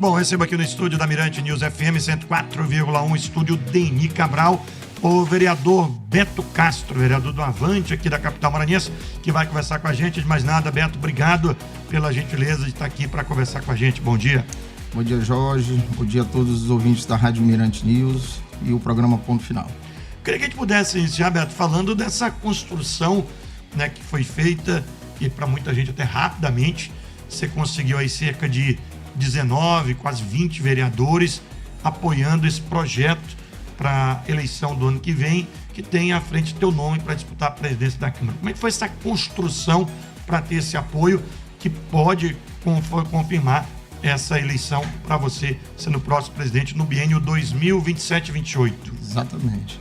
Bom, recebo aqui no estúdio da Mirante News FM 104,1, estúdio Deni Cabral, o vereador Beto Castro, vereador do Avante aqui da capital maranhense, que vai conversar com a gente. De mais nada, Beto, obrigado pela gentileza de estar aqui para conversar com a gente. Bom dia. Bom dia, Jorge. Bom dia a todos os ouvintes da Rádio Mirante News e o programa Ponto Final. Queria que a gente pudesse iniciar, Beto, falando dessa construção, né, que foi feita, e para muita gente até rapidamente, você conseguiu aí cerca de 19, quase 20 vereadores apoiando esse projeto para a eleição do ano que vem, que tem à frente teu nome para disputar a presidência da Câmara. Como é que foi essa construção para ter esse apoio que pode confirmar essa eleição para você sendo o próximo presidente no biênio 2027-28? Exatamente.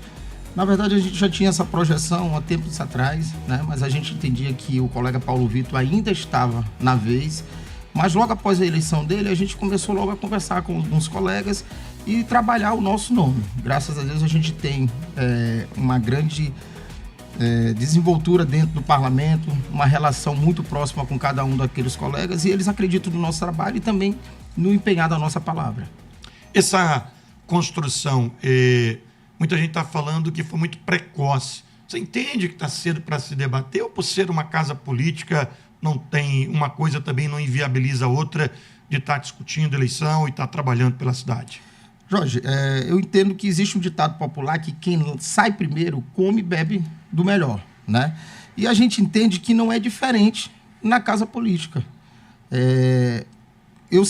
Na verdade, a gente já tinha essa projeção há tempos atrás, né? Mas a gente entendia que o colega Paulo Vitor ainda estava na vez. Mas logo após a eleição dele, a gente começou logo a conversar com alguns colegas e trabalhar o nosso nome. Graças a Deus a gente tem uma grande desenvoltura dentro do parlamento, uma relação muito próxima com cada um daqueles colegas, e eles acreditam no nosso trabalho e também no empenhar da nossa palavra. Essa construção, muita gente está falando que foi muito precoce. Você entende que está cedo para se debater, ou por ser uma casa política não tem uma coisa também, não inviabiliza a outra de estar discutindo eleição e estar trabalhando pela cidade? Jorge, eu entendo que existe um ditado popular que quem sai primeiro come e bebe do melhor, né? E a gente entende que não é diferente na casa política. Eu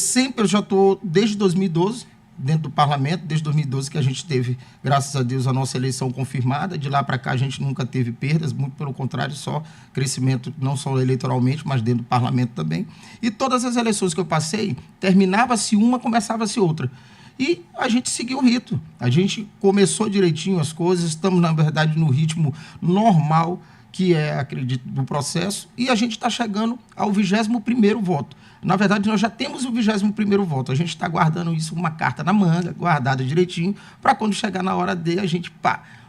já estou desde 2012 dentro do parlamento, desde 2012 que a gente teve, graças a Deus, a nossa eleição confirmada. De lá para cá a gente nunca teve perdas, muito pelo contrário, só crescimento, não só eleitoralmente, mas dentro do parlamento também. E todas as eleições que eu passei, terminava-se uma, começava-se outra. E a gente seguiu o rito, a gente começou direitinho as coisas, estamos, na verdade, no ritmo normal, que acredito, do processo, e a gente está chegando ao 21º voto. Na verdade, nós já temos o 21º voto, a gente está guardando isso, uma carta na manga, guardada direitinho, para quando chegar na hora de a gente,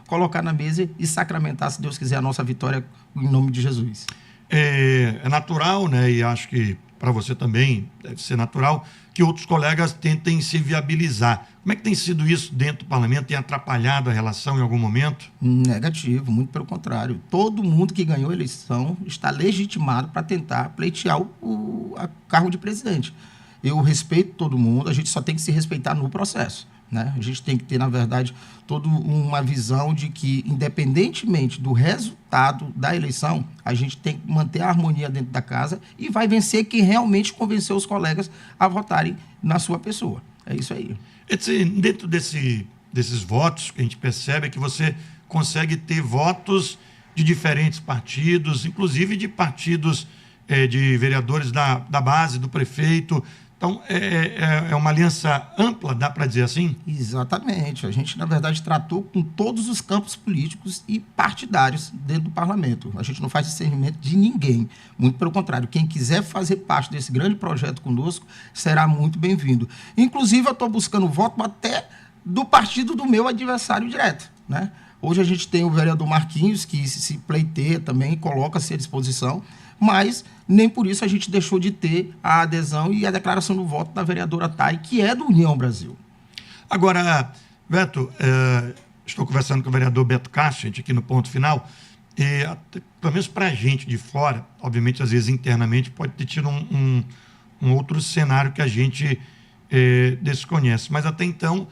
colocar na mesa e sacramentar, se Deus quiser, a nossa vitória em nome de Jesus. É natural, né, e acho que para você também deve ser natural, que outros colegas tentem se viabilizar. Como é que tem sido isso dentro do parlamento? Tem atrapalhado a relação em algum momento? Negativo, muito pelo contrário. Todo mundo que ganhou a eleição está legitimado para tentar pleitear o cargo de presidente. Eu respeito todo mundo, a gente só tem que se respeitar no processo, né? A gente tem que ter, na verdade, toda uma visão de que, independentemente do resultado da eleição, a gente tem que manter a harmonia dentro da casa e vai vencer quem realmente convenceu os colegas a votarem na sua pessoa. É isso aí. Dentro desses votos, que a gente percebe que você consegue ter votos de diferentes partidos, inclusive de partidos de vereadores da base, do prefeito. Então, é uma aliança ampla, dá para dizer assim? Exatamente. A gente, na verdade, tratou com todos os campos políticos e partidários dentro do parlamento. A gente não faz discernimento de ninguém. Muito pelo contrário, quem quiser fazer parte desse grande projeto conosco será muito bem-vindo. Inclusive, eu estou buscando voto até do partido do meu adversário direto, né? Hoje a gente tem o vereador Marquinhos, que se pleiteia também, coloca-se à disposição, mas nem por isso a gente deixou de ter a adesão e a declaração do voto da vereadora Thay, que é do União Brasil. Agora, Beto, estou conversando com o vereador Beto Castro, gente, aqui no Ponto Final, pelo menos para a gente de fora, obviamente, às vezes internamente, pode ter tido um outro cenário que a gente desconhece, mas até então,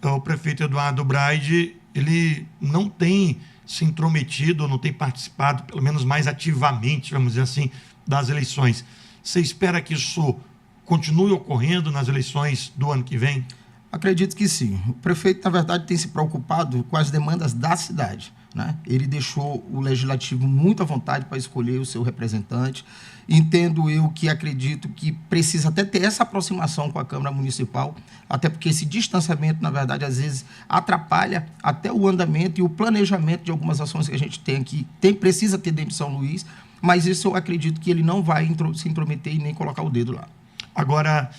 o prefeito Eduardo Braide, ele não tem se intrometido, não tem participado, pelo menos mais ativamente, vamos dizer assim, das eleições. Você espera que isso continue ocorrendo nas eleições do ano que vem? Acredito que sim. O prefeito, na verdade, tem se preocupado com as demandas da cidade, né? Ele deixou o legislativo muito à vontade para escolher o seu representante. Entendo eu que acredito que precisa até ter essa aproximação com a Câmara Municipal, até porque esse distanciamento, na verdade, às vezes atrapalha até o andamento e o planejamento de algumas ações que a gente tem aqui. Precisa ter dentro de São Luís, mas isso eu acredito que ele não vai se intrometer e nem colocar o dedo lá. Agora,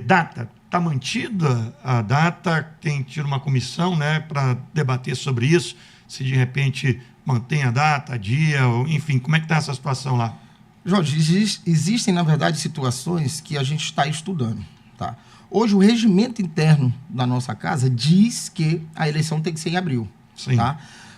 data. Está mantida a data? Tem tido uma comissão, né, para debater sobre isso? Se de repente mantém a data, a dia, enfim, como é que está essa situação lá? Jorge, existem, na verdade, situações que a gente está estudando, tá? Hoje, o regimento interno da nossa casa diz que a eleição tem que ser em abril. Sim. Tá?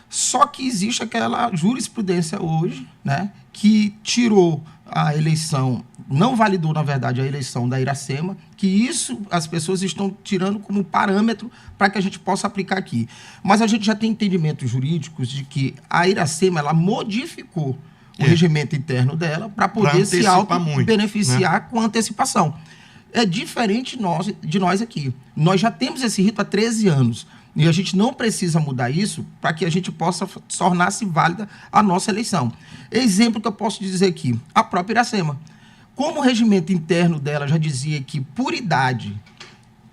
Só que existe aquela jurisprudência hoje, né, que tirou a eleição, não validou, na verdade, a eleição da Iracema, que isso as pessoas estão tirando como parâmetro para que a gente possa aplicar aqui. Mas a gente já tem entendimentos jurídicos de que a Iracema, ela modificou o regimento interno dela para poder se auto-beneficiar, né, com antecipação. É diferente de nós aqui. Nós já temos esse rito há 13 anos. E a gente não precisa mudar isso para que a gente possa tornar-se válida a nossa eleição. Exemplo que eu posso dizer aqui, a própria Iracema. Como o regimento interno dela já dizia que, por idade,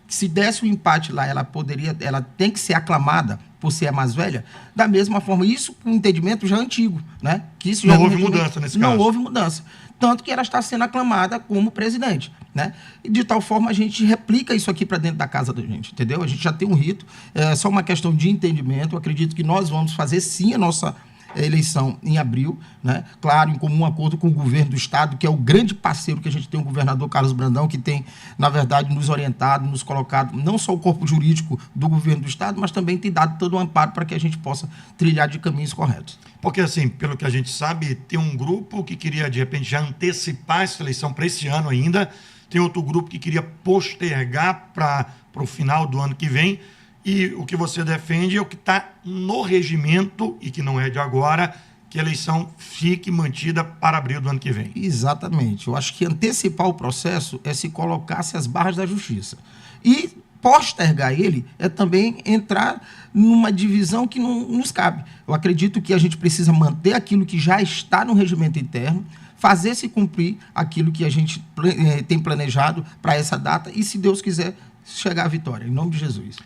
se desse um empate lá, ela tem que ser aclamada por ser a mais velha, da mesma forma, isso com um entendimento já antigo, né? Que isso já não houve mudança nesse caso. Não houve mudança. Tanto que ela está sendo aclamada como presidente, né? E de tal forma a gente replica isso aqui para dentro da casa da gente, entendeu? A gente já tem um rito, é só uma questão de entendimento. Eu acredito que nós vamos fazer sim a nossa eleição em abril, né? Claro, em comum acordo com o governo do estado, que é o grande parceiro que a gente tem, o governador Carlos Brandão, que tem, na verdade, nos orientado, nos colocado, não só o corpo jurídico do governo do estado, mas também tem dado todo o amparo para que a gente possa trilhar de caminhos corretos. Porque, assim, pelo que a gente sabe, tem um grupo que queria, de repente, já antecipar essa eleição para esse ano ainda, tem outro grupo que queria postergar para o final do ano que vem, e o que você defende é o que está no regimento, e que não é de agora, que a eleição fique mantida para abril do ano que vem. Exatamente. Eu acho que antecipar o processo é se colocar-se às barras da justiça. E postergar ele é também entrar numa divisão que não nos cabe. Eu acredito que a gente precisa manter aquilo que já está no regimento interno, fazer se cumprir aquilo que a gente tem planejado para essa data e, se Deus quiser, chegar à vitória, em nome de Jesus.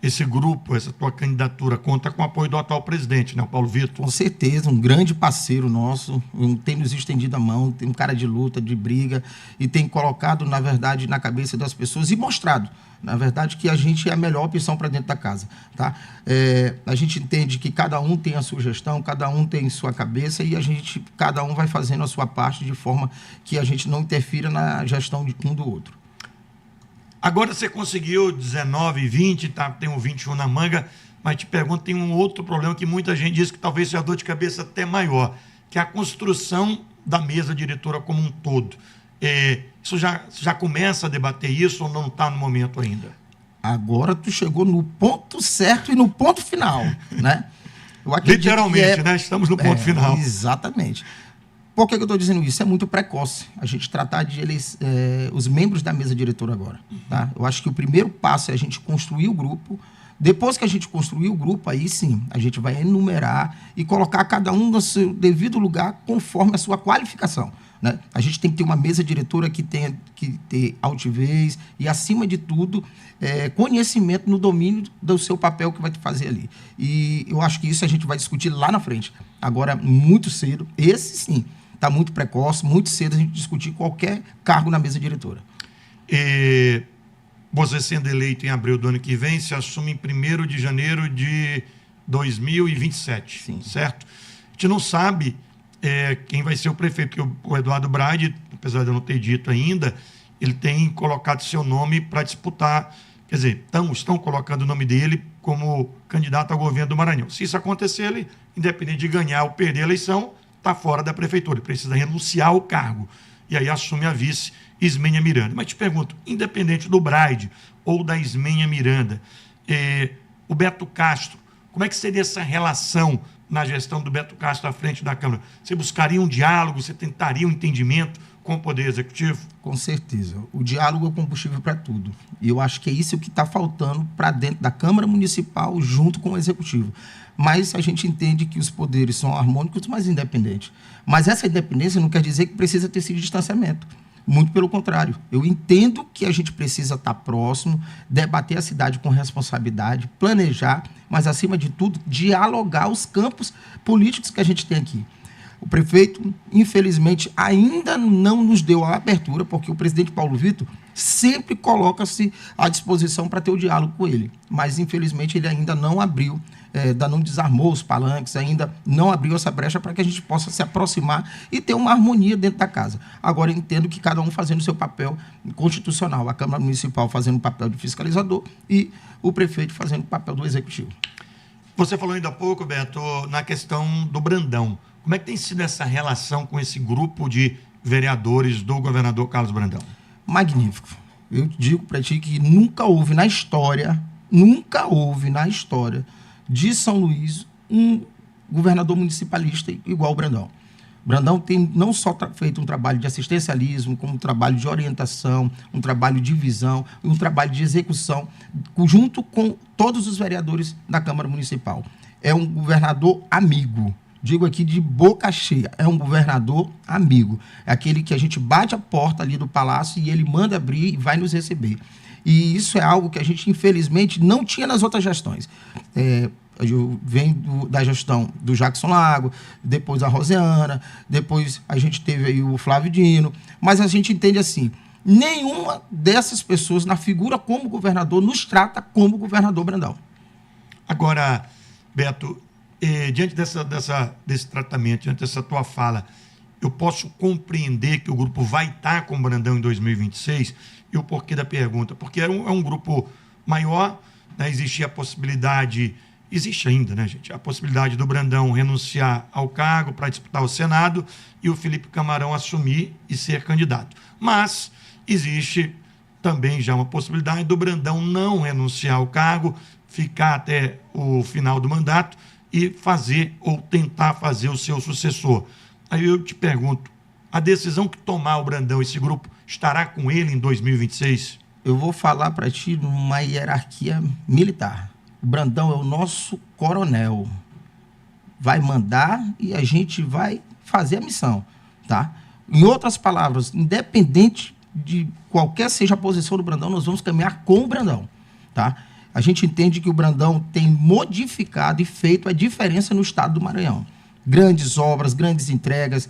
Esse grupo, essa tua candidatura, conta com o apoio do atual presidente, né, o Paulo Vitor? Com certeza, um grande parceiro nosso, tem nos estendido a mão, tem um cara de luta, de briga, e tem colocado, na verdade, na cabeça das pessoas e mostrado, na verdade, que a gente é a melhor opção para dentro da casa. Tá? A gente entende que cada um tem a sua gestão, cada um tem sua cabeça, e cada um vai fazendo a sua parte de forma que a gente não interfira na gestão de um do outro. Agora você conseguiu 19, 20, tá, tem um 21 na manga, mas te pergunto, tem um outro problema que muita gente diz que talvez seja dor de cabeça até maior, que é a construção da mesa diretora como um todo. Isso já começa a debater isso ou não está no momento ainda? Agora tu chegou no ponto certo e no ponto final, né? Literalmente, né? Estamos no ponto final. Exatamente. Por que eu estou dizendo isso? É muito precoce a gente tratar de os membros da mesa diretora agora. Tá? Eu acho que o primeiro passo é a gente construir o grupo. Depois que a gente construir o grupo, aí sim, a gente vai enumerar e colocar cada um no seu devido lugar conforme a sua qualificação. Né? A gente tem que ter uma mesa diretora que tenha que ter altivez e, acima de tudo, conhecimento no domínio do seu papel que vai fazer ali. E eu acho que isso a gente vai discutir lá na frente. Agora, muito cedo, esse sim, está muito precoce, muito cedo a gente discutir qualquer cargo na mesa diretora. Você sendo eleito em abril do ano que vem, se assume em 1º de janeiro de 2027, sim, certo? A gente não sabe quem vai ser o prefeito, porque o Eduardo Braide, apesar de eu não ter dito ainda, ele tem colocado seu nome para disputar, quer dizer, estão colocando o nome dele como candidato ao governo do Maranhão. Se isso acontecer, ele, independente de ganhar ou perder a eleição, está fora da prefeitura, ele precisa renunciar ao cargo, e aí assume a vice Ismênia Miranda. Mas te pergunto, independente do Braide ou da Ismênia Miranda, o Beto Castro, como é que seria essa relação na gestão do Beto Castro à frente da Câmara? Você buscaria um diálogo, você tentaria um entendimento com o Poder Executivo? Com certeza. O diálogo é o combustível para tudo. E eu acho que é isso que está faltando para dentro da Câmara Municipal junto com o Executivo. Mas a gente entende que os poderes são harmônicos, mas independentes. Mas essa independência não quer dizer que precisa ter esse distanciamento. Muito pelo contrário. Eu entendo que a gente precisa estar próximo, debater a cidade com responsabilidade, planejar, mas, acima de tudo, dialogar os campos políticos que a gente tem aqui. O prefeito, infelizmente, ainda não nos deu a abertura, porque o presidente Paulo Vitor sempre coloca-se à disposição para ter o diálogo com ele. Mas, infelizmente, ele ainda não abriu, ainda não desarmou os palanques, ainda não abriu essa brecha para que a gente possa se aproximar e ter uma harmonia dentro da casa. Agora, eu entendo que cada um fazendo o seu papel constitucional, a Câmara Municipal fazendo o papel de fiscalizador e o prefeito fazendo o papel do executivo. Você falou ainda há pouco, Beto, na questão do Brandão. Como é que tem sido essa relação com esse grupo de vereadores do governador Carlos Brandão? Magnífico. Eu digo para ti que nunca houve na história de São Luís um governador municipalista igual o Brandão. O Brandão tem não só feito um trabalho de assistencialismo, como um trabalho de orientação, um trabalho de visão, um trabalho de execução, junto com todos os vereadores da Câmara Municipal. É um governador amigo. Digo aqui de boca cheia, é um governador amigo. É aquele que a gente bate a porta ali do palácio e ele manda abrir e vai nos receber. E isso é algo que a gente, infelizmente, não tinha nas outras gestões. Eu venho da gestão do Jackson Lago, depois a Rosiana, depois a gente teve aí o Flávio Dino, mas a gente entende assim, nenhuma dessas pessoas na figura como governador nos trata como governador Brandão. Agora, Beto, diante desse tratamento, diante dessa tua fala, eu posso compreender que o grupo vai estar com o Brandão em 2026? E o porquê da pergunta? Porque é um grupo maior, né? Existia a possibilidade, existe ainda, né, gente? A possibilidade do Brandão renunciar ao cargo para disputar o Senado e o Felipe Camarão assumir e ser candidato. Mas existe também já uma possibilidade do Brandão não renunciar ao cargo, ficar até o final do mandato e fazer ou tentar fazer o seu sucessor. Aí eu te pergunto, a decisão que tomar o Brandão, esse grupo, estará com ele em 2026? Eu vou falar para ti numa hierarquia militar. O Brandão é o nosso coronel. Vai mandar e a gente vai fazer a missão, tá? Em outras palavras, independente de qualquer seja a posição do Brandão, nós vamos caminhar com o Brandão, tá? A gente entende que o Brandão tem modificado e feito a diferença no estado do Maranhão. Grandes obras, grandes entregas,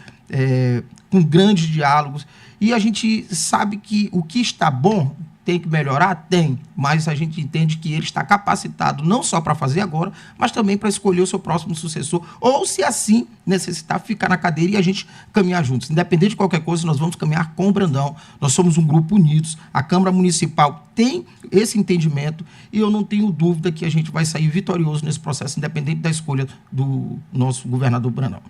com grandes diálogos. E a gente sabe que o que está bom tem que melhorar? Tem. Mas a gente entende que ele está capacitado não só para fazer agora, mas também para escolher o seu próximo sucessor. Ou, se assim necessitar, ficar na cadeira e a gente caminhar juntos. Independente de qualquer coisa, nós vamos caminhar com o Brandão. Nós somos um grupo unidos. A Câmara Municipal tem esse entendimento e eu não tenho dúvida que a gente vai sair vitorioso nesse processo, independente da escolha do nosso governador Brandão.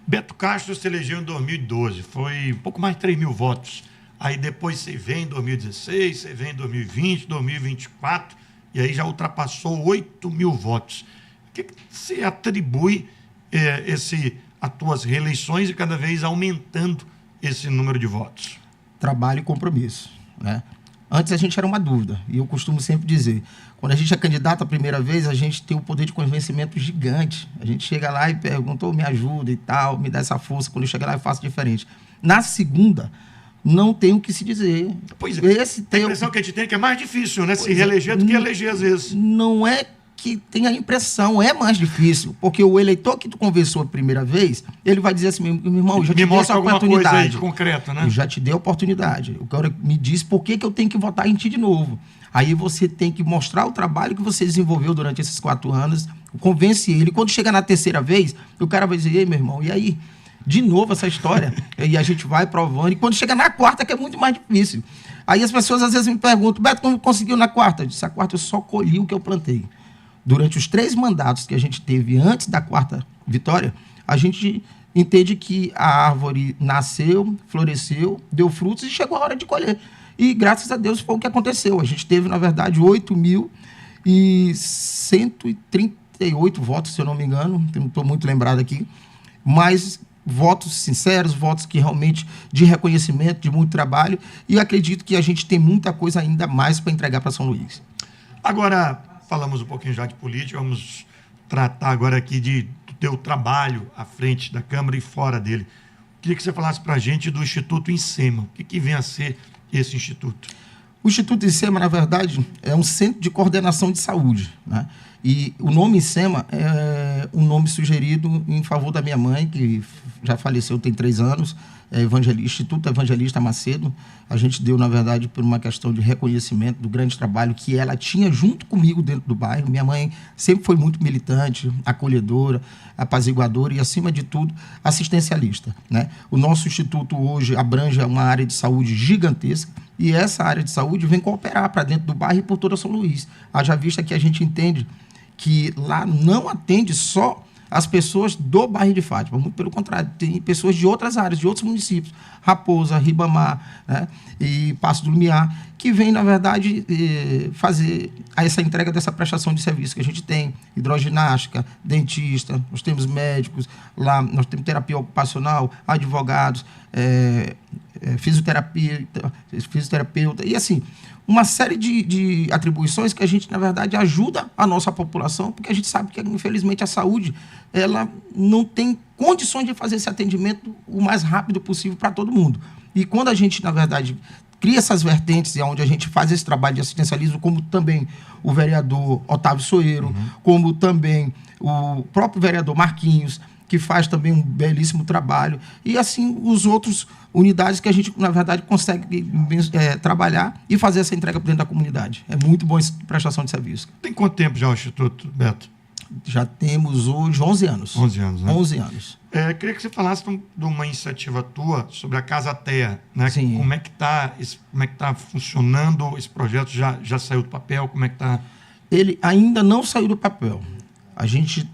Beto Castro se elegeu em 2012, foi um pouco mais de 3 mil votos. Aí depois você vem em 2016, você vem em 2020, 2024, e aí já ultrapassou 8 mil votos. O que você atribui a tuas reeleições e cada vez aumentando esse número de votos? Trabalho e compromisso, né? Antes a gente era uma dúvida, e eu costumo sempre dizer, quando a gente é candidato a primeira vez, a gente tem um poder de convencimento gigante. A gente chega lá e pergunta, me ajuda e tal, me dá essa força, quando eu chego lá eu faço diferente. Na segunda, não tem o que se dizer. Pois é, a impressão que a gente tem é que é mais difícil, né? Se reeleger do que eleger às vezes. Não é que tem a impressão, é mais difícil, porque o eleitor que tu conversou a primeira vez, ele vai dizer assim, meu irmão, eu já te dei essa oportunidade. Coisa aí de concreto, né? Eu já te dei a oportunidade. O cara me diz por que eu tenho que votar em ti de novo. Aí você tem que mostrar o trabalho que você desenvolveu durante esses 4 anos, convence ele. Quando chega na terceira vez, o cara vai dizer, ei, meu irmão, e aí? De novo essa história. E a gente vai provando. E quando chega na quarta, que é muito mais difícil. Aí as pessoas às vezes me perguntam, Beto, como conseguiu na quarta? Eu disse, a quarta eu só colhi o que eu plantei. Durante os 3 mandatos que a gente teve antes da quarta vitória, a gente entende que a árvore nasceu, floresceu, deu frutos e chegou a hora de colher. E graças a Deus foi o que aconteceu. A gente teve, na verdade, 8.138 votos, se eu não me engano, não estou muito lembrado aqui, mas votos sinceros, votos que realmente de reconhecimento, de muito trabalho, e acredito que a gente tem muita coisa ainda mais para entregar para São Luís. Agora, falamos um pouquinho já de política, vamos tratar agora aqui do teu trabalho à frente da Câmara e fora dele. Queria que você falasse para a gente do Instituto INSEMA. O que vem a ser esse instituto? O Instituto INSEMA, na verdade, é um centro de coordenação de saúde, né? E o nome INSEMA é um nome sugerido em favor da minha mãe, que já faleceu tem 3 anos, Instituto Evangelista Macedo. A gente deu, na verdade, por uma questão de reconhecimento do grande trabalho que ela tinha junto comigo dentro do bairro. Minha mãe sempre foi muito militante, acolhedora, apaziguadora e, acima de tudo, assistencialista, né? O nosso instituto hoje abrange uma área de saúde gigantesca e essa área de saúde vem cooperar para dentro do bairro e por toda São Luís. Haja vista que a gente entende que lá não atende só as pessoas do bairro de Fátima, muito pelo contrário, tem pessoas de outras áreas, de outros municípios, Raposa, Ribamar, né, e Passo do Lumiar, que vêm, na verdade, fazer essa entrega dessa prestação de serviço que a gente tem, hidroginástica, dentista, nós temos médicos, lá nós temos terapia ocupacional, advogados, fisioterapeuta, e assim, uma série de atribuições que a gente, na verdade, ajuda a nossa população, porque a gente sabe que, infelizmente, a saúde ela não tem condições de fazer esse atendimento o mais rápido possível para todo mundo. E quando a gente, na verdade, cria essas vertentes e onde a gente faz esse trabalho de assistencialismo, como também o vereador Otávio Soeiro, como também o próprio vereador Marquinhos, que faz também um belíssimo trabalho, e assim os outros unidades que a gente, na verdade, consegue trabalhar e fazer essa entrega dentro da comunidade. É muito bom essa prestação de serviço. Tem quanto tempo já o Instituto, Beto? Já temos hoje 11 anos. 11 anos, né? 11 anos. Queria que você falasse de uma iniciativa tua sobre a Casa Terra, né? Sim. Como é que está funcionando esse projeto? Já saiu do papel? Como é que está? Ele ainda não saiu do papel. A gente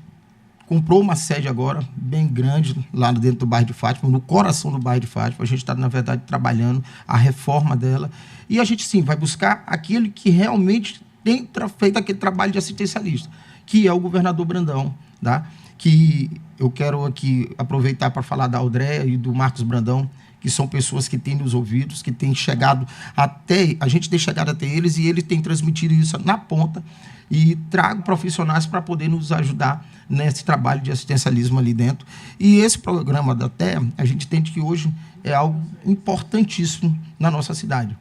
comprou uma sede agora, bem grande, lá dentro do bairro de Fátima, no coração do bairro de Fátima. A gente está, na verdade, trabalhando a reforma dela. E a gente, sim, vai buscar aquele que realmente tem feito aquele trabalho de assistencialista, que é o governador Brandão, tá? Que eu quero aqui aproveitar para falar da Audréia e do Marcos Brandão, que são pessoas que têm nos ouvidos, que têm chegado até... A gente tem chegado até eles e eles têm transmitido isso na ponta e trago profissionais para poder nos ajudar nesse trabalho de assistencialismo ali dentro. E esse programa da Terra, a gente entende que hoje é algo importantíssimo na nossa cidade.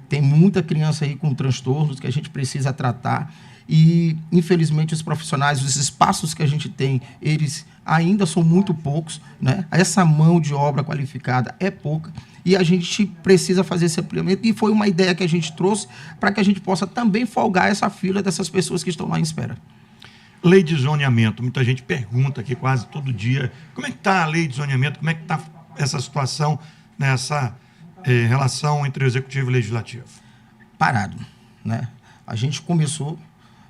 Tem muita criança aí com transtornos que a gente precisa tratar e, infelizmente, os profissionais, os espaços que a gente tem, eles ainda são muito poucos, né? Essa mão de obra qualificada é pouca e a gente precisa fazer esse ampliamento e foi uma ideia que a gente trouxe para que a gente possa também folgar essa fila dessas pessoas que estão lá em espera. Lei de zoneamento, muita gente pergunta aqui quase todo dia, como é que está a lei de zoneamento, como é que está essa situação nessa relação entre o Executivo e o Legislativo? Parado, né? A gente começou,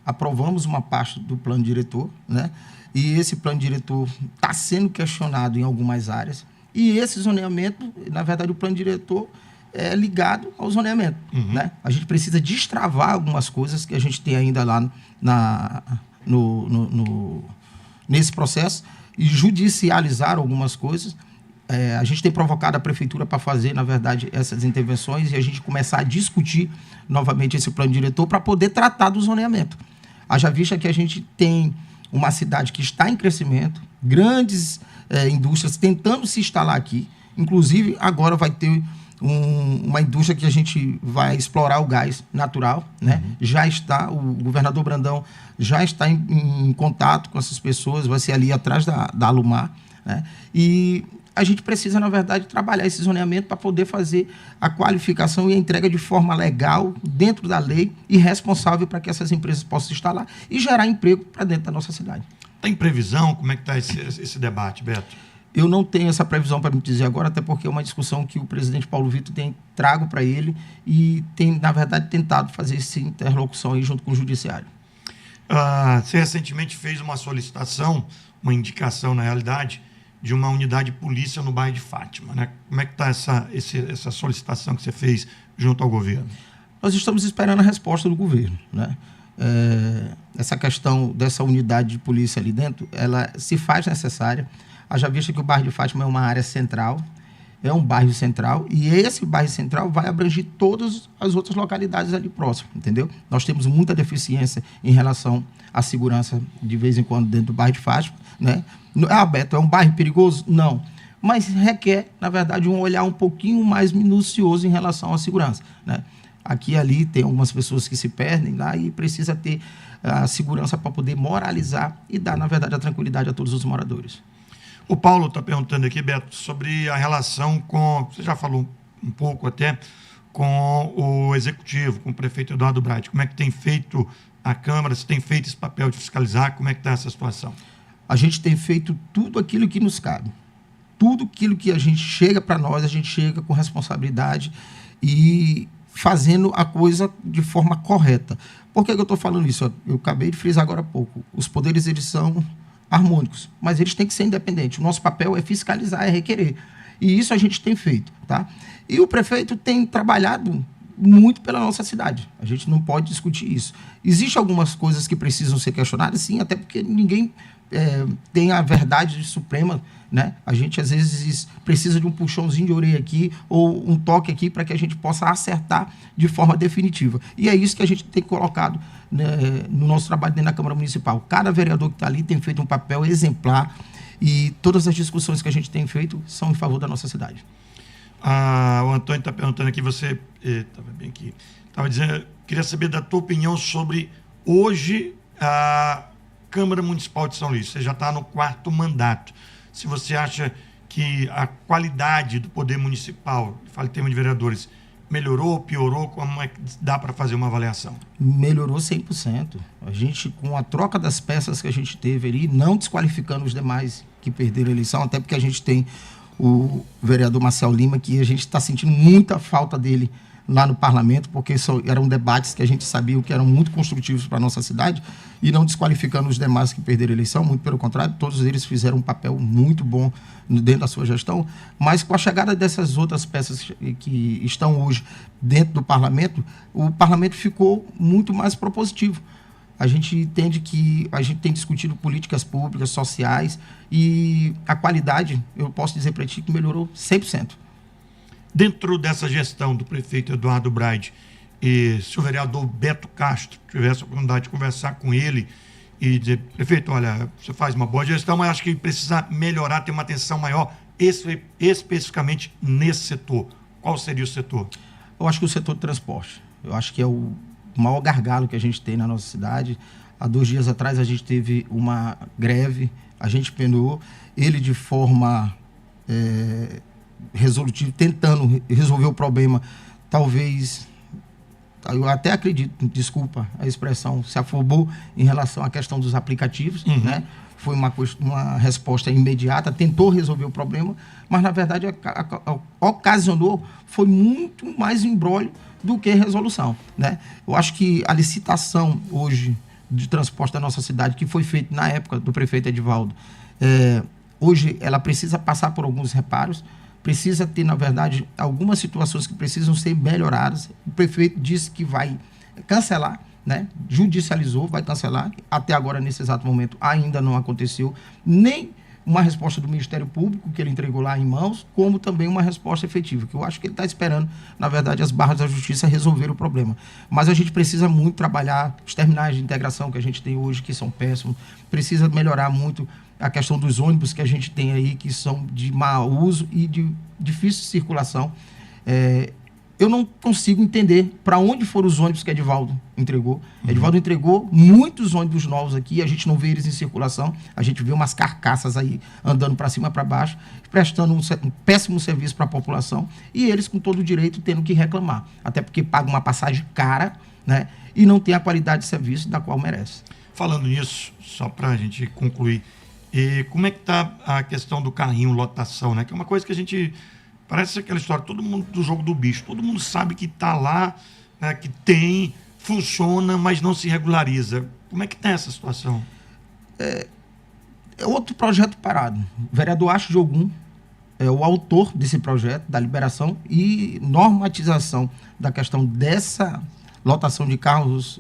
aprovamos uma parte do plano diretor, né? E esse plano diretor está sendo questionado em algumas áreas, e esse zoneamento, na verdade, o plano diretor é ligado ao zoneamento, né? A gente precisa destravar algumas coisas que a gente tem ainda lá nesse processo e judicializar algumas coisas. A gente tem provocado a prefeitura para fazer, na verdade, essas intervenções e a gente começar a discutir novamente esse plano diretor para poder tratar do zoneamento. Haja vista que a gente tem uma cidade que está em crescimento, grandes indústrias tentando se instalar aqui, inclusive agora vai ter uma indústria que a gente vai explorar o gás natural, né? Já está, o governador Brandão já está em contato com essas pessoas, vai ser ali atrás da Alumar, né? E a gente precisa, na verdade, trabalhar esse zoneamento para poder fazer a qualificação e a entrega de forma legal, dentro da lei e responsável para que essas empresas possam se instalar e gerar emprego para dentro da nossa cidade. Tem previsão? Como é que está esse debate, Beto? Eu não tenho essa previsão para me dizer agora, até porque é uma discussão que o presidente Paulo Vitor tem trago para ele e tem, na verdade, tentado fazer essa interlocução aí junto com o Judiciário. Você recentemente fez uma solicitação, uma indicação, na realidade, de uma unidade de polícia no bairro de Fátima, né? Como é que está essa solicitação que você fez junto ao governo? Nós estamos esperando a resposta do governo, né? Essa questão dessa unidade de polícia ali dentro, ela se faz necessária. Haja vista que o bairro de Fátima é uma área central, é um bairro central, e esse bairro central vai abranger todas as outras localidades ali próximas, entendeu? Nós temos muita deficiência em relação à segurança, de vez em quando, dentro do bairro de Fátima, né? Beto, é um bairro perigoso? Não. Mas requer, na verdade, um olhar um pouquinho mais minucioso em relação à segurança, né? Aqui e ali tem algumas pessoas que se perdem lá e precisa ter a segurança para poder moralizar e dar, na verdade, a tranquilidade a todos os moradores. O Paulo está perguntando aqui, Beto, sobre a relação com, você já falou um pouco até, com o Executivo, com o prefeito Eduardo Braide. Como é que tem feito a Câmara, se tem feito esse papel de fiscalizar, como é que está essa situação? A gente tem feito tudo aquilo que nos cabe. Tudo aquilo que a gente chega para nós, a gente chega com responsabilidade e fazendo a coisa de forma correta. Por que eu estou falando isso? Eu acabei de frisar agora há pouco. Os poderes, eles são harmônicos, mas eles têm que ser independentes. O nosso papel é fiscalizar, é requerer. E isso a gente tem feito, tá? E o prefeito tem trabalhado muito pela nossa cidade. A gente não pode discutir isso. Existem algumas coisas que precisam ser questionadas, sim, até porque ninguém tem a verdade suprema, né? A gente, às vezes, precisa de um puxãozinho de orelha aqui ou um toque aqui para que a gente possa acertar de forma definitiva. E é isso que a gente tem colocado, né, no nosso trabalho dentro da Câmara Municipal. Cada vereador que está ali tem feito um papel exemplar e todas as discussões que a gente tem feito são em favor da nossa cidade. O Antônio está perguntando aqui, você estava bem aqui, estava dizendo, queria saber da tua opinião sobre hoje a Câmara Municipal de São Luís. Você já está no 4º mandato. Se você acha que a qualidade do poder municipal, falo em termos de vereadores, melhorou, piorou, como é que dá para fazer uma avaliação? Melhorou 100%. A gente, com a troca das peças que a gente teve ali, não desqualificando os demais que perderam a eleição, até porque a gente tem o vereador Marcel Lima, que a gente está sentindo muita falta dele lá no parlamento, porque eram debates que a gente sabia que eram muito construtivos para a nossa cidade, e não desqualificando os demais que perderam a eleição, muito pelo contrário, todos eles fizeram um papel muito bom dentro da sua gestão, mas com a chegada dessas outras peças que estão hoje dentro do parlamento, o parlamento ficou muito mais propositivo. A gente entende que a gente tem discutido políticas públicas, sociais, e a qualidade, eu posso dizer para ti, que melhorou 100%. Dentro dessa gestão do prefeito Eduardo Braide, e se o vereador Beto Castro tivesse a oportunidade de conversar com ele e dizer, prefeito, olha, você faz uma boa gestão, mas acho que precisa melhorar, ter uma atenção maior, especificamente nesse setor. Qual seria o setor? Eu acho que o setor de transporte. Eu acho que é o maior gargalo que a gente tem na nossa cidade. Há 2 dias atrás a gente teve uma greve, a gente penou, ele de forma resolutiva, tentando resolver o problema, talvez, eu até acredito, desculpa a expressão, se afobou em relação à questão dos aplicativos, né? Foi uma resposta imediata, tentou resolver o problema, mas na verdade ocasionou, foi muito mais embrólio do que resolução, né? Eu acho que a licitação hoje de transporte da nossa cidade, que foi feita na época do prefeito Edivaldo, hoje ela precisa passar por alguns reparos, precisa ter, na verdade, algumas situações que precisam ser melhoradas. O prefeito disse que vai cancelar, né? Judicializou, vai cancelar. Até agora, nesse exato momento, ainda não aconteceu nem uma resposta do Ministério Público, que ele entregou lá em mãos, como também uma resposta efetiva, que eu acho que ele está esperando, na verdade, as barras da justiça resolver o problema. Mas a gente precisa muito trabalhar os terminais de integração que a gente tem hoje, que são péssimos, precisa melhorar muito a questão dos ônibus que a gente tem aí, que são de mau uso e de difícil circulação. Eu não consigo entender para onde foram os ônibus que Edivaldo entregou. Edivaldo entregou muitos ônibus novos aqui, a gente não vê eles em circulação, a gente vê umas carcaças aí andando para cima e para baixo, prestando um péssimo serviço para a população, e eles com todo o direito tendo que reclamar, até porque pagam uma passagem cara, né, e não tem a qualidade de serviço da qual merece. Falando nisso, só para a gente concluir, como é que está a questão do carrinho lotação, né? Que é uma coisa que a gente... Parece aquela história, todo mundo do jogo do bicho, todo mundo sabe que está lá, né, que tem, funciona, mas não se regulariza. Como é que está essa situação? É outro projeto parado. O vereador Acho de Ogum é o autor desse projeto, da liberação e normatização da questão dessa lotação de carros,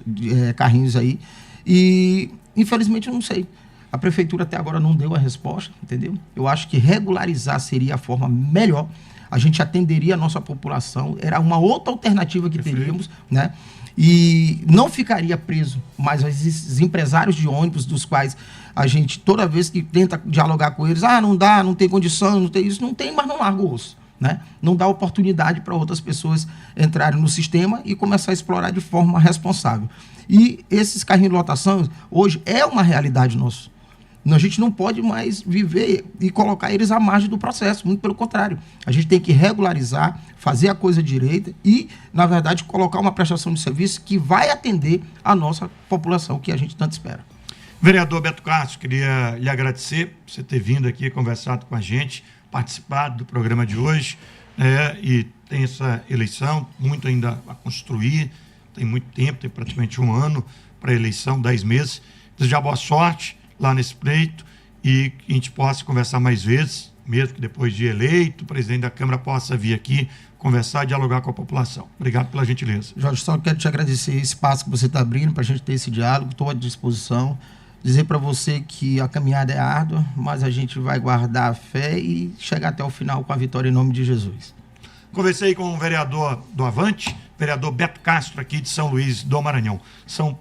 carrinhos aí. E, infelizmente, eu não sei. A prefeitura até agora não deu a resposta, entendeu? Eu acho que regularizar seria a forma melhor. A gente atenderia a nossa população, era uma outra alternativa que teríamos, né? E não ficaria preso mais esses empresários de ônibus, dos quais a gente, toda vez que tenta dialogar com eles, não dá, não tem condição, não tem isso, não tem, mas não larga o osso. né? Não dá oportunidade para outras pessoas entrarem no sistema e começar a explorar de forma responsável. E esses carrinhos de lotação, hoje, é uma realidade nossa. A gente não pode mais viver e colocar eles à margem do processo, muito pelo contrário. A gente tem que regularizar, fazer a coisa direita e, na verdade, colocar uma prestação de serviço que vai atender a nossa população, que a gente tanto espera. Vereador Beto Castro, queria lhe agradecer por você ter vindo aqui, conversado com a gente, participado do programa de hoje, e tem essa eleição, muito ainda a construir, tem muito tempo, tem praticamente um ano para a eleição, 10 meses. Desejar boa sorte lá nesse pleito e que a gente possa conversar mais vezes, mesmo que depois de eleito, o presidente da Câmara possa vir aqui conversar e dialogar com a população. Obrigado pela gentileza. Jorge, só quero te agradecer esse espaço que você está abrindo para a gente ter esse diálogo, estou à disposição. Dizer para você que a caminhada é árdua, mas a gente vai guardar a fé e chegar até o final com a vitória em nome de Jesus. Conversei com o vereador do Avante, vereador Beto Castro, aqui de São Luís do Maranhão. São